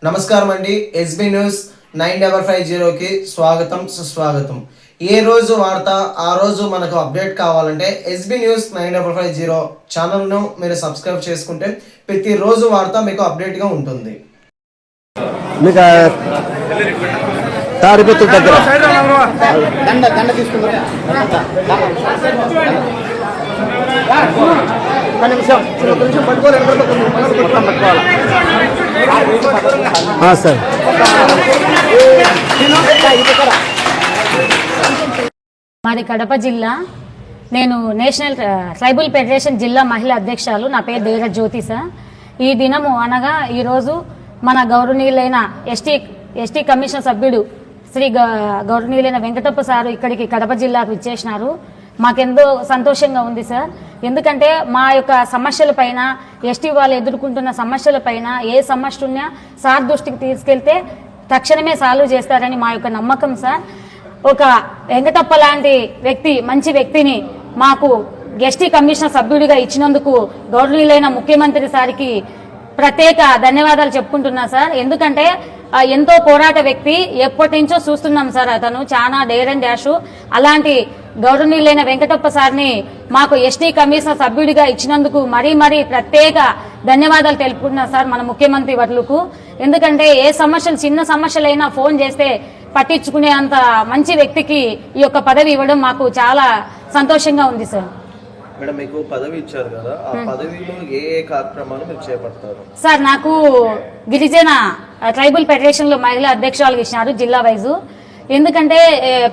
నమస్కారం అండి. SB news 9550కి స్వాగతం సుస్వాగతం. ఏ రోజు వార్త ఆ రోజు మనకు అప్డేట్ కావాలంటే ఎస్బీ న్యూస్ 9550 ఛానల్ను మీరు సబ్స్క్రైబ్ చేసుకుంటే ప్రతిరోజు వార్త మీకు అప్డేట్గా ఉంటుంది. మీకు తాడిపత్రి దగ్గర సార్. మాది కడప జిల్లా. నేను నేషనల్ ట్రైబల్ ఫెడరేషన్ జిల్లా మహిళా అధ్యక్షురాలు. నా పేరు దేర జ్యోతి సార్. ఈ దినము అనగా ఈరోజు మన గౌరవనీయులైన ఎస్టీ కమిషన్ సభ్యుడు శ్రీ గౌరవనీయులైన వెంకటప్ప సారు ఇక్కడికి కడప జిల్లాకు ఇచ్చేసినారు. మాకెంతో సంతోషంగా ఉంది సార్. ఎందుకంటే మా యొక్క సమస్యల పైన, ఎస్టీ వాళ్ళు ఎదుర్కొంటున్న సమస్యల పైన ఏ సమస్య ఉన్నా సార్ దృష్టికి తీసుకెళ్తే తక్షణమే సాల్వ్ చేస్తారని మా యొక్క నమ్మకం సార్. ఒక వెంకటప్ప లాంటి వ్యక్తి, మంచి వ్యక్తిని మాకు ఎస్టీ కమిషనర్ సభ్యుడిగా ఇచ్చినందుకు గౌరవనీయులైన ముఖ్యమంత్రి సార్కి ప్రత్యేక ధన్యవాదాలు చెప్పుకుంటున్నా సార్. ఎందుకంటే ఎంతో పోరాట వ్యక్తి, ఎప్పటి నుంచో చూస్తున్నాం సార్. అతను చాలా డేర్ అండ్ డాష్. అలాంటి గౌరవనీయులైన వెంకటప్ప సార్ని మాకు ఎస్టీ కమిషనర్ సభ్యుడిగా ఇచ్చినందుకు మరీ ప్రత్యేక ధన్యవాదాలు తెలుపుకుంటున్నా సార్ మన ముఖ్యమంత్రి వర్లకు. ఎందుకంటే ఏ సమస్యలు, చిన్న సమస్యలైనా ఫోన్ చేస్తే పట్టించుకునే అంత మంచి వ్యక్తికి ఈ యొక్క పదవి ఇవ్వడం మాకు చాలా సంతోషంగా ఉంది సార్. మేడం, మీకు పదవి ఇచ్చారు కదా, ఆ పదవిలో ఏ కార్యక్రమాలు మీరు చేపడతారు? సార్, నాకు గిరిజన ట్రైబల్ ఫెడరేషన్ లో మహిళా అధ్యక్షురాలు ఇచ్చినారు జిల్లా వైజు. ఎందుకంటే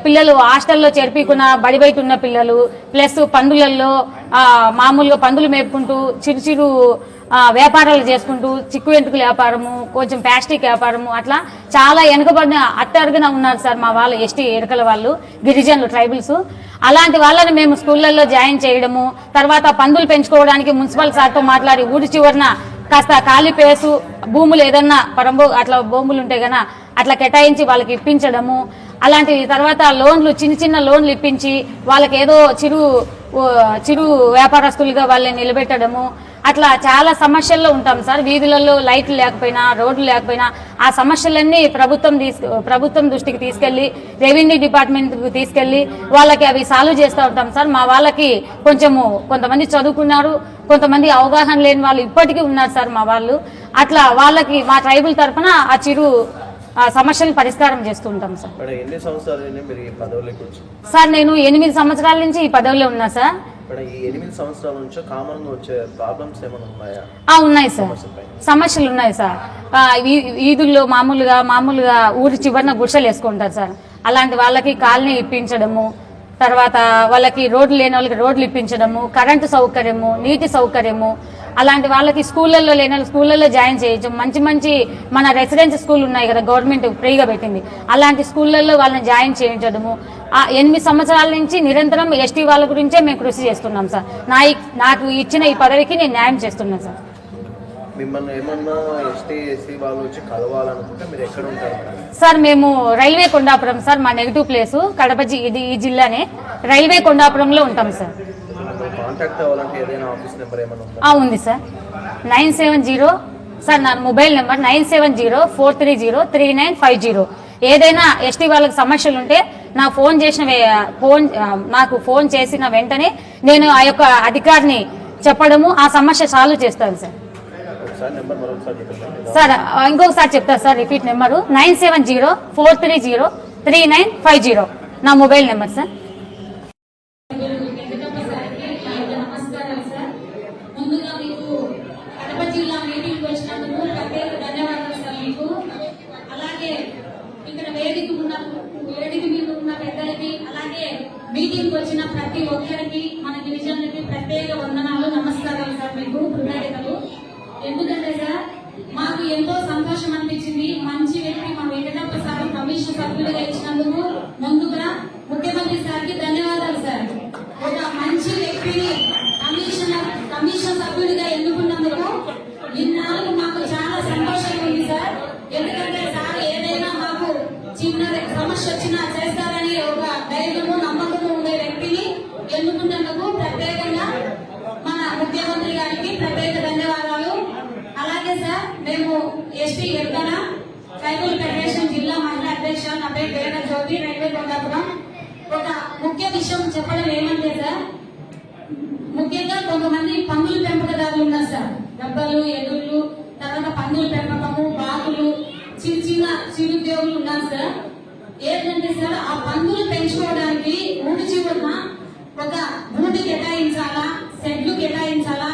పిల్లలు హాస్టల్లో చేర్పికున్న బడి బయట ఉన్న పిల్లలు, ప్లస్ పందులలో మామూలుగా పందులు మేపుకుంటూ చిరు వ్యాపారాలు చేసుకుంటూ, చిక్కు ఎంటుకల వ్యాపారము, కొంచెం ప్లాస్టిక్ వ్యాపారము, అట్లా చాలా వెనుకబడిన అట్టడుగున ఉన్నారు సార్ మా వాళ్ళు, ఎస్టీ ఎరకల వాళ్ళు, గిరిజనులు, ట్రైబల్స్. అలాంటి వాళ్ళని మేము స్కూళ్ళల్లో జాయిన్ చేయడము, తర్వాత పందులు పెంచుకోవడానికి మున్సిపల్ సార్తో మాట్లాడి ఊరి చివరన కాస్త ఖాళీ పేసు భూములు ఏదన్నా అట్లా భూములు ఉంటే గన అట్లా కేటాయించి వాళ్ళకి ఇప్పించడము, అలాంటి తర్వాత లోన్లు, చిన్న లోన్లు ఇప్పించి వాళ్ళకి ఏదో చిరు వ్యాపారస్తులుగా వాళ్ళని నిలబెట్టడము, అట్లా చాలా సమస్యల్లో ఉంటాం సార్. వీధులలో లైట్లు లేకపోయినా, రోడ్లు లేకపోయినా ఆ సమస్యలన్నీ ప్రభుత్వం దృష్టికి తీసుకెళ్లి, రెవెన్యూ డిపార్ట్మెంట్కి తీసుకెళ్లి వాళ్ళకి అవి సాల్వ్ చేస్తూ ఉంటాం సార్. మా వాళ్ళకి కొంతమంది చదువుకున్నారు, కొంతమంది అవగాహన లేని వాళ్ళు ఇప్పటికీ ఉన్నారు సార్ మా వాళ్ళు. అట్లా వాళ్ళకి మా ట్రైబల్ తరఫున ఆ సమస్యలను పరిష్కారం చేస్తూ ఉంటాం సార్. సార్, నేను 8 సంవత్సరాల నుంచి ఈ పదవిలో ఉన్నా సార్. ఉన్నాయి సార్, సమస్యలు ఉన్నాయి సార్. వీధుల్లో మామూలుగా ఊరి చివరన గుడిసెలు వేసుకుంటారు సార్. అలాంటి వాళ్ళకి కాలనీ ఇప్పించడము, తర్వాత వాళ్ళకి రోడ్లు లేని వాళ్ళకి రోడ్లు ఇప్పించడము, కరెంటు సౌకర్యము, నీటి సౌకర్యము, అలాంటి వాళ్ళకి స్కూళ్ళల్లో లేని స్కూళ్ళల్లో జాయిన్ చేయొచ్చు. మంచి మన రెసిడెన్షియల్ స్కూల్ ఉన్నాయి కదా, గవర్నమెంట్ ఫ్రీగా పెట్టింది, అలాంటి స్కూళ్ళల్లో వాళ్ళని జాయిన్ చేయించడము. 8 సంవత్సరాల నుంచి నిరంతరం ఎస్టీ వాళ్ళ గురించే మేము కృషి చేస్తున్నాం సార్. నాకు ఇచ్చిన ఈ పదవికి నేను న్యాయం చేస్తున్నాను సార్. సార్, మేము రైల్వే కొండాపురం సార్, మా నెగిటివ్ ప్లేసు కడప, ఇది ఈ జిల్లానే, రైల్వే కొండాపురంలో ఉంటాం సార్. ఉంది సార్, 970 సార్, నా మొబైల్ నెంబర్ 9704303950. ఏదైనా ఎస్టీ వాళ్ళకి సమస్యలు ఉంటే నాకు ఫోన్ చేసిన వెంటనే నేను ఆ యొక్క అధికారిని చెప్పడము, ఆ సమస్య సాల్వ్ చేస్తాను సార్. సార్, ఇంకొకసారి చెప్తాను సార్, రిపీట్ నెంబరు 9704303950 నా మొబైల్ నెంబర్ సార్. మీటింగ్ వచ్చిన ప్రతి ఒక్కరికి, మన గిరిజనులకి ప్రత్యేక వందనాలు, నమస్కారాలు సార్, మీకు కృతజ్ఞతలు. ఎందుకంటే సార్, మాకు ఎంతో సంతోషం అనిపించింది. మంచి వ్యక్తి మా వెంకటప్ప సార్ కమిషన్ సభ్యులుగా ఇచ్చినందుకు ముందుగా ముఖ్యమంత్రి సార్కి ధన్యవాదాలు సార్. ఒక మంచి వ్యక్తిని కమిషన్ సభ్యుడిగా ఎన్నుకున్నందుకు ఇన్నాళ్ళు మాకు చాలా సంతోషంగా ఉంది సార్. ఎందుకంటే సార్ ఏదైనా మాకు చిన్న సమస్య వచ్చినా చేస్తారని ఒక ధైర్యము, నమ్మకము ఉండే వ్యక్తిని ఎన్నుకున్నందుకు ప్రత్యేకంగా మన ముఖ్యమంత్రి గారికి ప్రత్యేక ధన్యవాదాలు. అలాగే సార్, మేము ఎస్టీ ఎక్కడ ట్రైబల్ ఫెడరేషన్ జిల్లా మహిళా అధ్యక్ష. నా పేరు వేద జ్యోతి, రైల్వే కొండాపురం. ఒక ముఖ్య విషయం చెప్పడం ఏమంటే సార్, ముఖ్యంగా కొంతమంది పందుల పెంపకదారులు ఉన్నారు సార్. డబ్బలు, ఎదుళ్ళు, తర్వాత పందుల పెంపకము, బాతులు, చిన్న చిన్న చిరుద్యోగులు ఉన్నారు సార్. ఏంటంటే సార్, ఆ పందులు పెంచుకోవడానికి ఊరి చివరన ఒక భూమి కేటాయించాలా, షెడ్లు కేటాయించాలా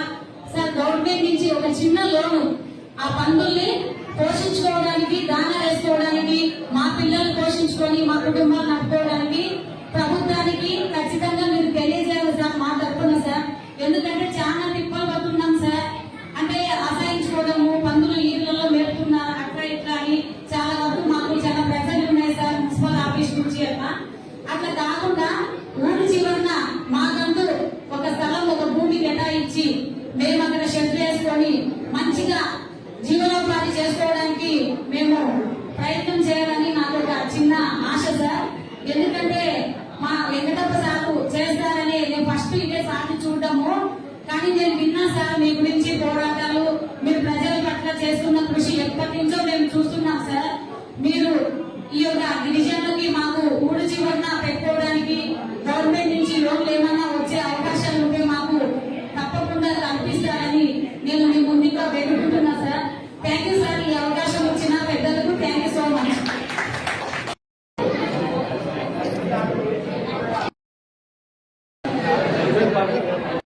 సార్. గవర్నమెంట్ నుంచి ఒక చిన్న లోను ఆ పందుల్ని పోషించుకోవడానికి, దానా వేసుకోవడానికి, మా పిల్లలు పోషించుకొని మా కుటుంబాలు నడుపుకోవడానికి ప్రభుత్వానికి ఖచ్చితంగా మీరు తెలియజేయాలి సార్ మా తరఫున సార్. ఎందుకంటే చాలా తిప్పలు పడుతున్నాం సార్. అంటే అసహించుకోవడము, పందులు నీళ్ళలో మేపుతున్నారు అట్లా ఇట్లా అని చాలా వరకు మాకు చాలా ప్రెజర్లు ఉన్నాయి సార్ మున్సిపల్ ఆఫీస్ నుంచి. అట్లా కాకుండా ఊరి చివరన మాకంటూ ఒక స్థలం, ఒక భూమి కేటాయించి మేము అక్కడ షెడ్ వేసుకొని మంచిగా జీవనోపాధి చేసుకోవడానికి మేము ప్రయత్నం చేయాలని నాకు ఒక చిన్న ఆశ సార్. ఎందుకంటే మా వెంకటప్ప సార్ చేస్తారని నేను ఫస్ట్ ఇదే సార్ని చూడటము, కానీ నేను విన్నా సార్ మీ గురించి పోరాటాలు, మీరు ప్రజల పట్ల చేస్తున్న కృషి ఎప్పటి నుంచో మేము చూస్తున్నాం సార్. మీరు ఈ యొక్క గిరిజనులకి మాకు ఊరు చివరన పెట్టుకోవడానికి గవర్నమెంట్ నుంచి లోన్లు ఏమన్నా వచ్చే అవకాశాలు ఉంటే మాకు తప్పకుండా కల్పిస్తారని నేను మీ ముందుగా వేడుకుంటున్నా సార్. Thank you.